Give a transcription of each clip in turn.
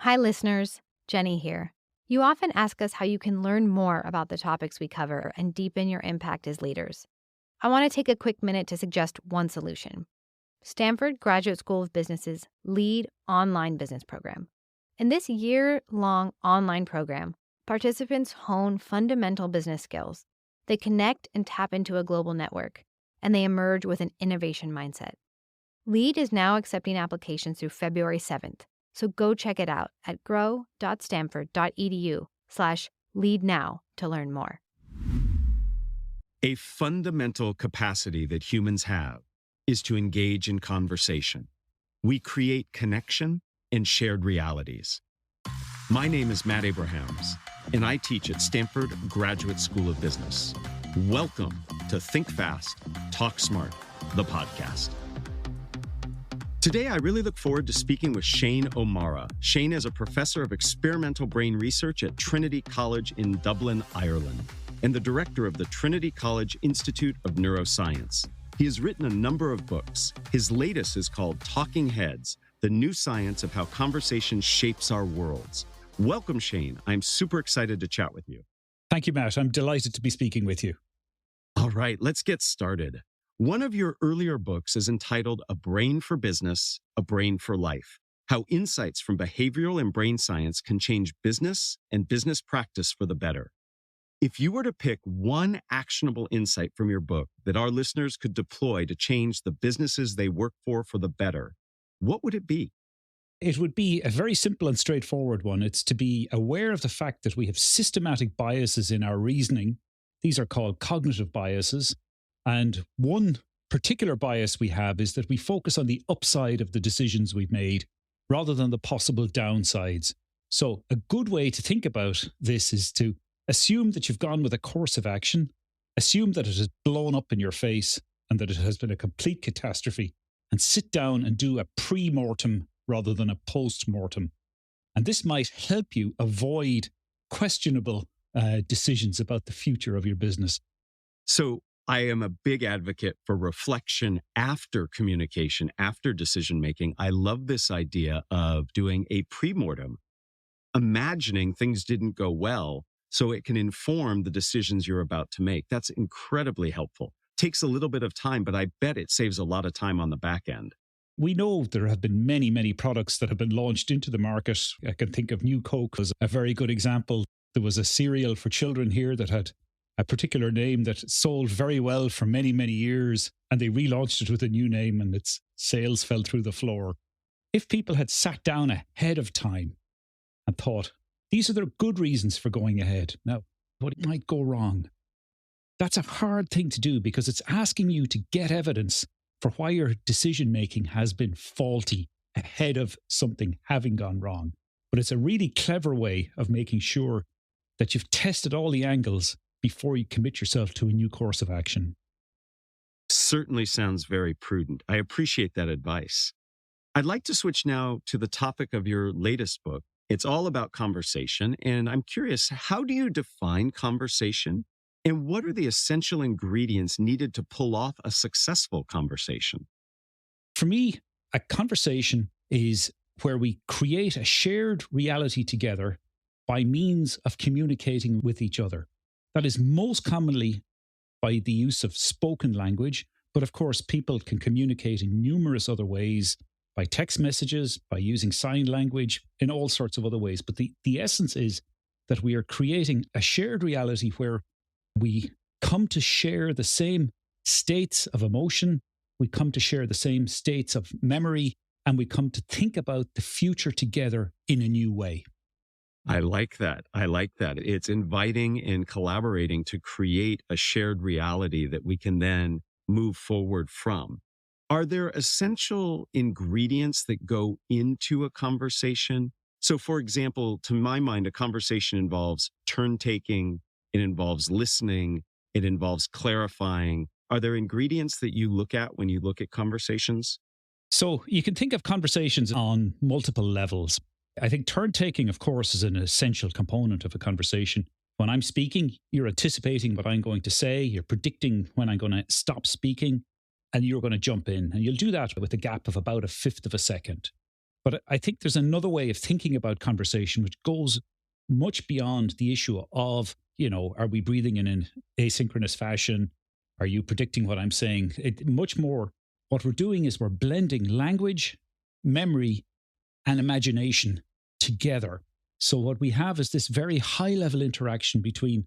Hi, listeners. Jenny here. You often ask us how you can learn more about the topics we cover and deepen your impact as leaders. I want to take a quick minute to suggest one solution. Stanford Graduate School of Business's LEAD online business program. In this year-long online program, participants hone fundamental business skills. They connect and tap into a global network, and they emerge with an innovation mindset. LEAD is now accepting applications through February 7th. So go check it out at grow.stanford.edu/lead now to learn more. A fundamental capacity that humans have is to engage in conversation. We create connection and shared realities. My name is Matt Abrahams, and I teach at Stanford Graduate School of Business. Welcome to Think Fast, Talk Smart, the podcast. Today, I really look forward to speaking with Shane O'Mara. Shane is a professor of experimental brain research at Trinity College in Dublin, Ireland, and the director of the Trinity College Institute of Neuroscience. He has written a number of books. His latest is called Talking Heads, the new science of how conversation shapes our worlds. Welcome, Shane. I'm super excited to chat with you. Thank you, Matt. I'm delighted to be speaking with you. All right, let's get started. One of your earlier books is entitled A Brain for Business, A Brain for Life: How Insights from Behavioral and Brain Science Can Change Business and Business Practice for the Better. If you were to pick one actionable insight from your book that our listeners could deploy to change the businesses they work for the better, what would it be? It would be a very simple and straightforward one. It's to be aware of the fact that we have systematic biases in our reasoning. These are called cognitive biases. And one particular bias we have is that we focus on the upside of the decisions we've made rather than the possible downsides. So a good way to think about this is to assume that you've gone with a course of action, assume that it has blown up in your face and that it has been a complete catastrophe, and sit down and do a pre-mortem rather than a post-mortem. And this might help you avoid questionable decisions about the future of your business. So I am a big advocate for reflection after communication, after decision-making. I love this idea of doing a pre-mortem, imagining things didn't go well so it can inform the decisions you're about to make. That's incredibly helpful. Takes a little bit of time, but I bet it saves a lot of time on the back end. We know there have been many, many products that have been launched into the market. I can think of New Coke as a very good example. There was a cereal for children here that had a particular name that sold very well for many, many years, and they relaunched it with a new name and its sales fell through the floor. If people had sat down ahead of time and thought, these are the good reasons for going ahead. Now, what might go wrong? That's a hard thing to do because it's asking you to get evidence for why your decision-making has been faulty ahead of something having gone wrong. But it's a really clever way of making sure that you've tested all the angles before you commit yourself to a new course of action. Certainly sounds very prudent. I appreciate that advice. I'd like to switch now to the topic of your latest book. It's all about conversation, and I'm curious, how do you define conversation? And what are the essential ingredients needed to pull off a successful conversation? For me, a conversation is where we create a shared reality together by means of communicating with each other. That is most commonly by the use of spoken language, but of course people can communicate in numerous other ways, by text messages, by using sign language, in all sorts of other ways. But the essence is that we are creating a shared reality where we come to share the same states of emotion, we come to share the same states of memory, and we come to think about the future together in a new way. I like that. I like that. It's inviting and collaborating to create a shared reality that we can then move forward from. Are there essential ingredients that go into a conversation? So, for example, to my mind, a conversation involves turn-taking, it involves listening, it involves clarifying. Are there ingredients that you look at when you look at conversations? So you can think of conversations on multiple levels. I think turn-taking, of course, is an essential component of a conversation. When I'm speaking, you're anticipating what I'm going to say, you're predicting when I'm going to stop speaking, and you're going to jump in. And you'll do that with a gap of about a fifth of a second. But I think there's another way of thinking about conversation, which goes much beyond the issue of, are we breathing in an asynchronous fashion? Are you predicting what I'm saying? Much more, what we're doing is we're blending language, memory, and imagination together. So what we have is this very high level interaction between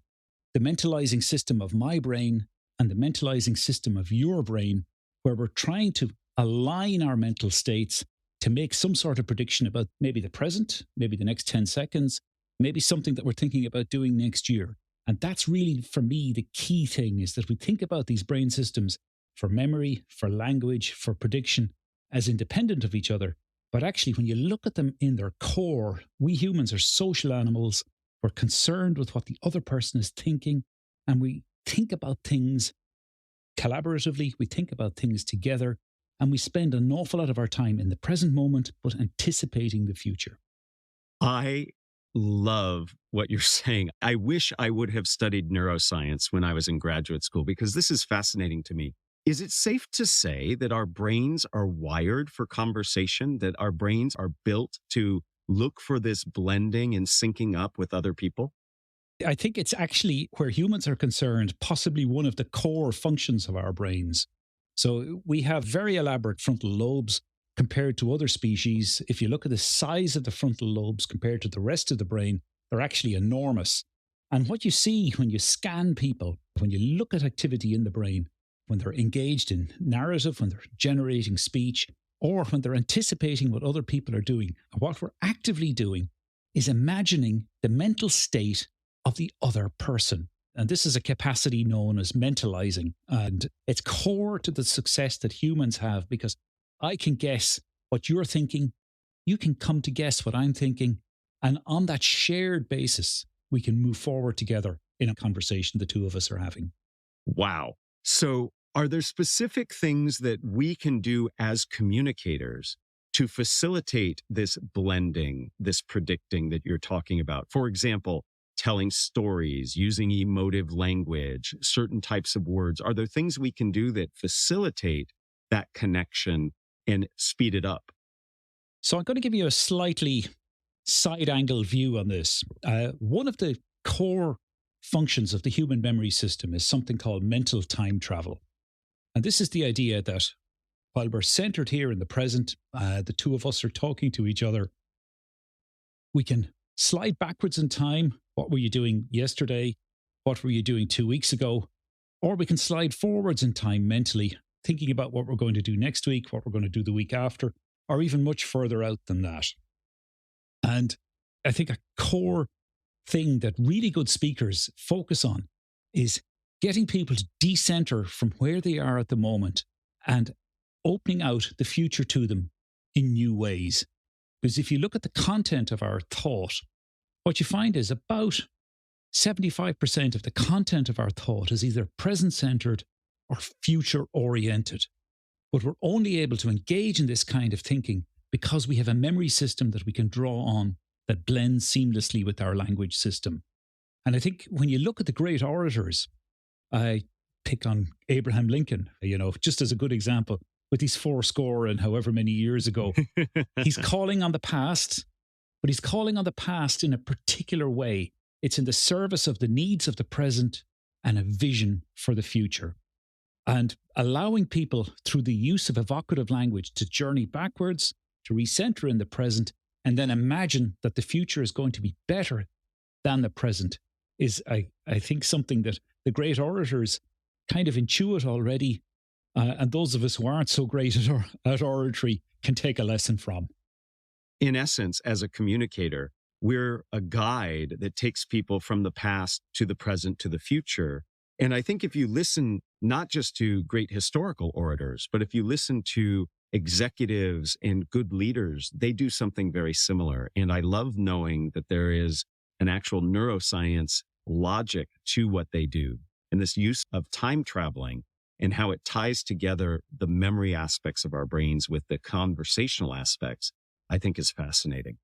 the mentalizing system of my brain and the mentalizing system of your brain, where we're trying to align our mental states to make some sort of prediction about maybe the present, maybe the next 10 seconds, maybe something that we're thinking about doing next year. And that's really, for me, the key thing, is that we think about these brain systems for memory, for language, for prediction as independent of each other. But actually, when you look at them in their core, we humans are social animals. We're concerned with what the other person is thinking, and we think about things collaboratively. We think about things together, and we spend an awful lot of our time in the present moment, but anticipating the future. I love what you're saying. I wish I would have studied neuroscience when I was in graduate school, because this is fascinating to me. Is it safe to say that our brains are wired for conversation, that our brains are built to look for this blending and syncing up with other people? I think it's actually, where humans are concerned, possibly one of the core functions of our brains. So we have very elaborate frontal lobes compared to other species. If you look at the size of the frontal lobes compared to the rest of the brain, they're actually enormous. And what you see when you scan people, when you look at activity in the brain, when they're engaged in narrative, when they're generating speech, or when they're anticipating what other people are doing, what we're actively doing is imagining the mental state of the other person. And this is a capacity known as mentalizing. And it's core to the success that humans have, because I can guess what you're thinking. You can come to guess what I'm thinking. And on that shared basis, we can move forward together in a conversation the two of us are having. Wow. So are there specific things that we can do as communicators to facilitate this blending, this predicting that you're talking about? For example, telling stories, using emotive language, certain types of words. Are there things we can do that facilitate that connection and speed it up? So I'm going to give you a slightly side angle view on this. One of the core functions of the human memory system is something called mental time travel. And this is the idea that while we're centered here in the present, the two of us are talking to each other, we can slide backwards in time. What were you doing yesterday? What were you doing 2 weeks ago? Or we can slide forwards in time mentally, thinking about what we're going to do next week, what we're going to do the week after, or even much further out than that. And I think a core thing that really good speakers focus on is getting people to decenter from where they are at the moment and opening out the future to them in new ways. Because if you look at the content of our thought, what you find is about 75% of the content of our thought is either present-centered or future-oriented. But we're only able to engage in this kind of thinking because we have a memory system that we can draw on that blends seamlessly with our language system. And I think when you look at the great orators, I pick on Abraham Lincoln, just as a good example, with his 80 and however many years ago. He's calling on the past, but he's calling on the past in a particular way. It's in the service of the needs of the present and a vision for the future. And allowing people through the use of evocative language to journey backwards, to recenter in the present, and then imagine that the future is going to be better than the present is, I think, something that the great orators kind of intuit already. And those of us who aren't so great at oratory can take a lesson from. In essence, as a communicator, we're a guide that takes people from the past to the present to the future. And I think if you listen not just to great historical orators, but if you listen to executives and good leaders, they do something very similar. And I love knowing that there is an actual neuroscience logic to what they do. And this use of time traveling and how it ties together the memory aspects of our brains with the conversational aspects, I think is fascinating.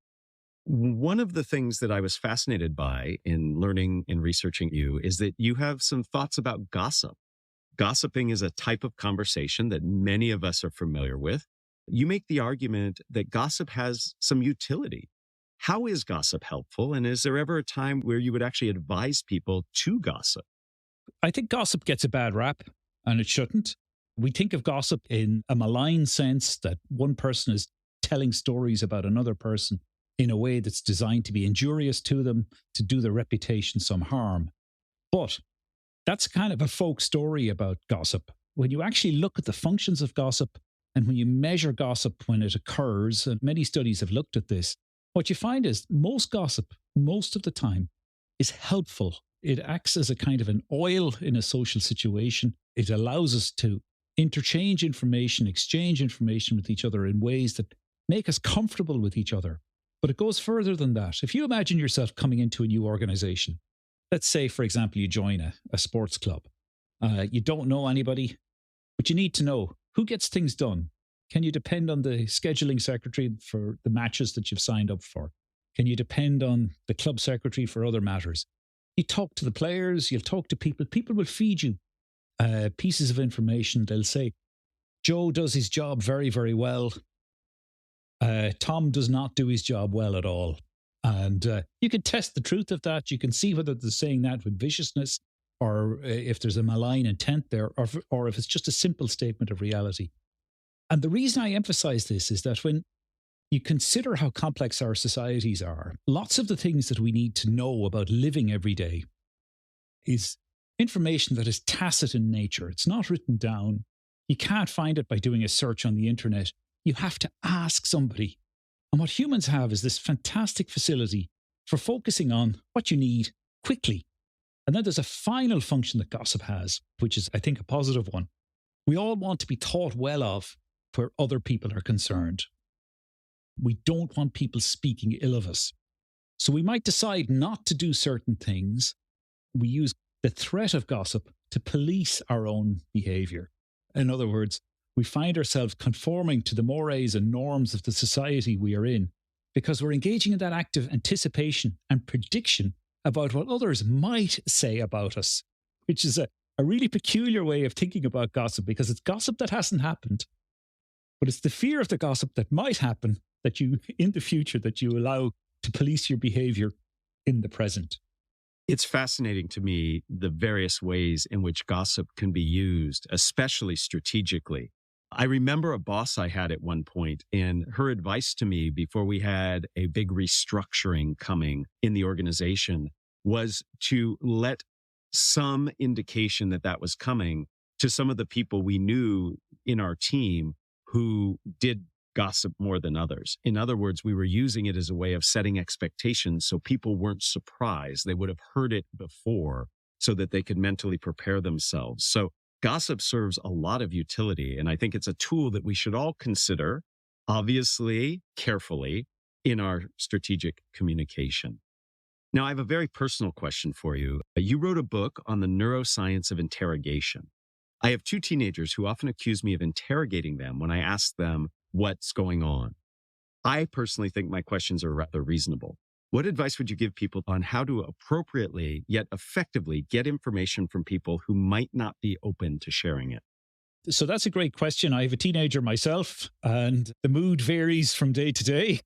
One of the things that I was fascinated by in learning and researching you is that you have some thoughts about gossip. Gossiping is a type of conversation that many of us are familiar with. You make the argument that gossip has some utility. How is gossip helpful? And is there ever a time where you would actually advise people to gossip? I think gossip gets a bad rap, and it shouldn't. We think of gossip in a malign sense that one person is telling stories about another person in a way that's designed to be injurious to them, to do their reputation some harm. But that's kind of a folk story about gossip. When you actually look at the functions of gossip and when you measure gossip when it occurs, and many studies have looked at this, what you find is most gossip, most of the time, is helpful. It acts as a kind of an oil in a social situation. It allows us to interchange information, exchange information with each other in ways that make us comfortable with each other. But it goes further than that. If you imagine yourself coming into a new organization, let's say, for example, you join a sports club. You don't know anybody, but you need to know who gets things done. Can you depend on the scheduling secretary for the matches that you've signed up for? Can you depend on the club secretary for other matters? You talk to the players, you'll talk to people. People will feed you pieces of information. They'll say, Joe does his job very, very well. Tom does not do his job well at all. And you can test the truth of that. You can see whether they're saying that with viciousness or if there's a malign intent there, or if it's just a simple statement of reality. And the reason I emphasize this is that when you consider how complex our societies are, lots of the things that we need to know about living every day is information that is tacit in nature. It's not written down. You can't find it by doing a search on the internet. You have to ask somebody. And what humans have is this fantastic facility for focusing on what you need quickly. And then there's a final function that gossip has, which is, I think, a positive one. We all want to be thought well of where other people are concerned. We don't want people speaking ill of us. So we might decide not to do certain things. We use the threat of gossip to police our own behavior. In other words, we find ourselves conforming to the mores and norms of the society we are in because we're engaging in that active anticipation and prediction about what others might say about us, which is a really peculiar way of thinking about gossip because it's gossip that hasn't happened, but it's the fear of the gossip that might happen that you, in the future, that you allow to police your behavior in the present. It's fascinating to me the various ways in which gossip can be used, especially strategically. I remember a boss I had at one point, and her advice to me before we had a big restructuring coming in the organization was to let some indication that that was coming to some of the people we knew in our team who did gossip more than others. In other words, we were using it as a way of setting expectations so people weren't surprised. They would have heard it before so that they could mentally prepare themselves. So gossip serves a lot of utility, and I think it's a tool that we should all consider, obviously, carefully, in our strategic communication. Now, I have a very personal question for you. You wrote a book on the neuroscience of interrogation. I have two teenagers who often accuse me of interrogating them when I ask them what's going on. I personally think my questions are rather reasonable. What advice would you give people on how to appropriately yet effectively get information from people who might not be open to sharing it? So that's a great question. I have a teenager myself, and the mood varies from day to day.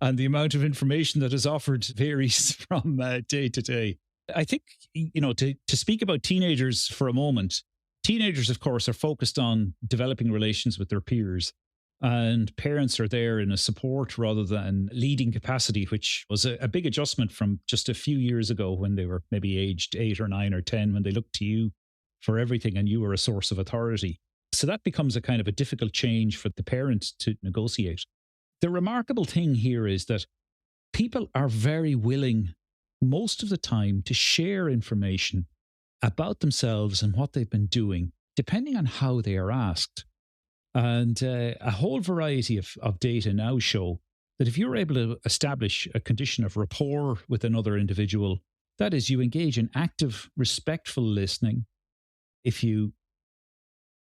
And the amount of information that is offered varies from day to day. I think, to speak about teenagers for a moment, teenagers, of course, are focused on developing relations with their peers. And parents are there in a support rather than leading capacity, which was a big adjustment from just a few years ago when they were maybe aged 8 or 9 or 10, when they looked to you for everything and you were a source of authority. So that becomes a kind of a difficult change for the parent to negotiate. The remarkable thing here is that people are very willing most of the time to share information about themselves and what they've been doing, depending on how they are asked. And a whole variety of data now show that if you're able to establish a condition of rapport with another individual, that is, you engage in active, respectful listening, if you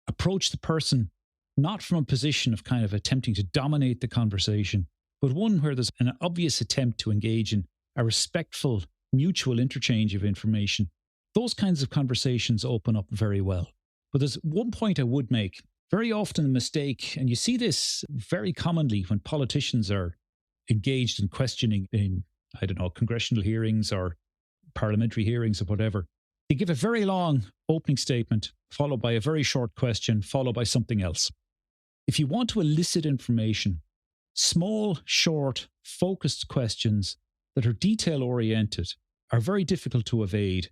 approach the person not from a position of kind of attempting to dominate the conversation, but one where there's an obvious attempt to engage in a respectful, mutual interchange of information, those kinds of conversations open up very well. But there's one point I would make. Very often a mistake, and you see this very commonly when politicians are engaged in questioning in, I don't know, congressional hearings or parliamentary hearings or whatever. They give a very long opening statement, followed by a very short question, followed by something else. If you want to elicit information, small, short, focused questions that are detail-oriented are very difficult to evade,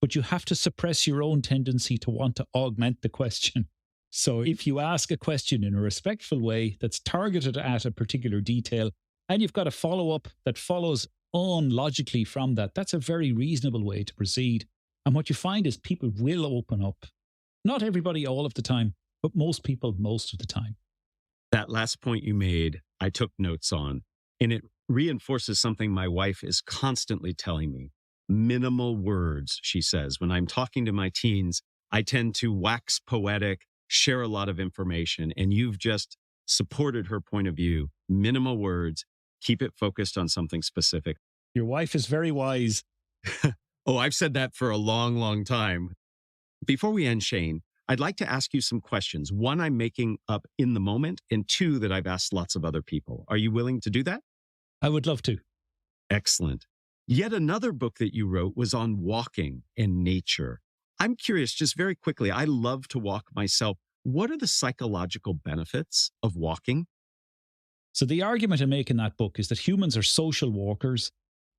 but you have to suppress your own tendency to want to augment the question. So if you ask a question in a respectful way that's targeted at a particular detail, and you've got a follow-up that follows on logically from that, that's a very reasonable way to proceed. And what you find is people will open up. Not everybody all of the time, but most people most of the time. That last point you made, I took notes on, and it reinforces something my wife is constantly telling me. Minimal words, she says. When I'm talking to my teens, I tend to wax poetic, share a lot of information, and you've just supported her point of view. Minimal words, keep it focused on something specific. Your wife is very wise. Oh, I've said that for a long, long time. Before we end, Shane, I'd like to ask you some questions. One I'm making up in the moment, and two that I've asked lots of other people. Are you willing to do that? I would love to. Excellent. Yet another book that you wrote was on walking and nature. I'm curious, just very quickly, I love to walk myself. What are the psychological benefits of walking? So the argument I make in that book is that humans are social walkers.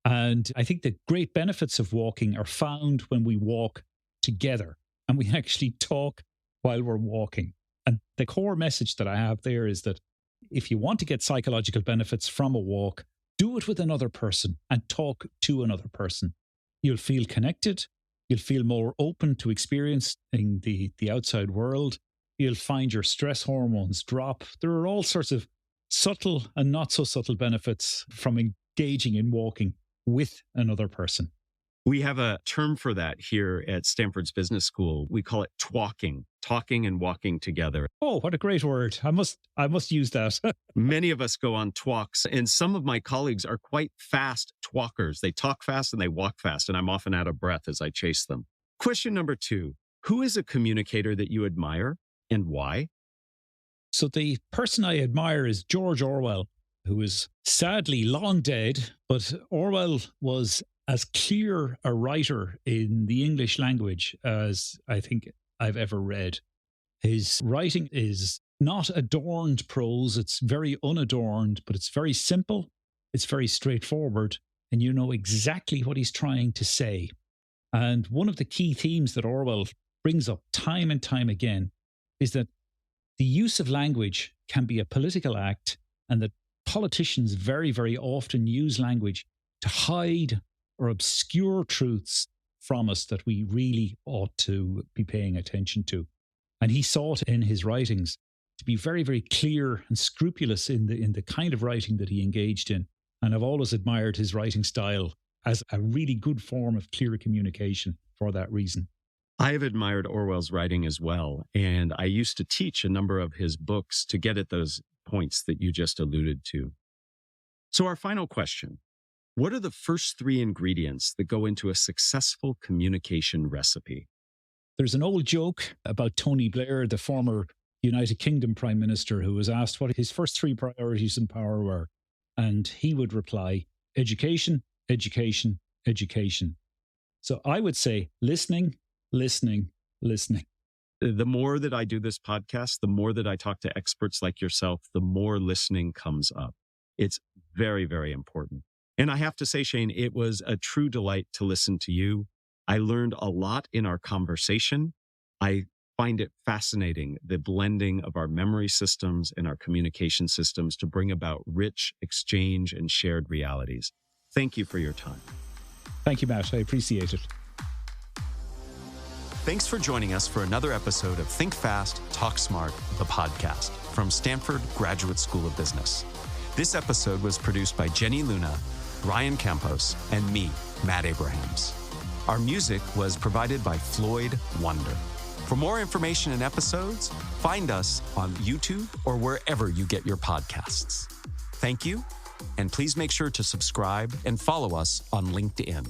And I think the great benefits of walking are found when we walk together and we actually talk while we're walking. And the core message that I have there is that if you want to get psychological benefits from a walk, do it with another person and talk to another person. You'll feel connected. You'll feel more open to experiencing the outside world. You'll find your stress hormones drop. There are all sorts of subtle and not so subtle benefits from engaging in walking with another person. We have a term for that here at Stanford's Business School. We call it twalking, talking and walking together. Oh, what a great word. I must use that. Many of us go on twalks, and some of my colleagues are quite fast twalkers. They talk fast and they walk fast, and I'm often out of breath as I chase them. Question number 2, who is a communicator that you admire and why? So the person I admire is George Orwell, who is sadly long dead, but Orwell was as clear a writer in the English language as I think I've ever read. His writing is not adorned prose. It's very unadorned, but it's very simple. It's very straightforward, and you know exactly what he's trying to say. And one of the key themes that Orwell brings up time and time again is that the use of language can be a political act, and that politicians very, very often use language to hide or obscure truths from us that we really ought to be paying attention to. And he sought in his writings to be very, very clear and scrupulous in the kind of writing that he engaged in. And I've always admired his writing style as a really good form of clear communication for that reason. I have admired Orwell's writing as well, and I used to teach a number of his books to get at those points that you just alluded to. So our final question, what are the first 3 ingredients that go into a successful communication recipe? There's an old joke about Tony Blair, the former United Kingdom Prime Minister, who was asked what his first 3 priorities in power were. And he would reply, education, education, education. So I would say listening, listening, listening. The more that I do this podcast, the more that I talk to experts like yourself, the more listening comes up. It's very, very important. And I have to say, Shane, it was a true delight to listen to you. I learned a lot in our conversation. I find it fascinating, the blending of our memory systems and our communication systems to bring about rich exchange and shared realities. Thank you for your time. Thank you, Matt. I appreciate it. Thanks for joining us for another episode of Think Fast, Talk Smart, the podcast from Stanford Graduate School of Business. This episode was produced by Jenny Luna, Ryan Campos, and me, Matt Abrahams. Our music was provided by Floyd Wonder. For more information and episodes, find us on YouTube or wherever you get your podcasts. Thank you, and please make sure to subscribe and follow us on LinkedIn.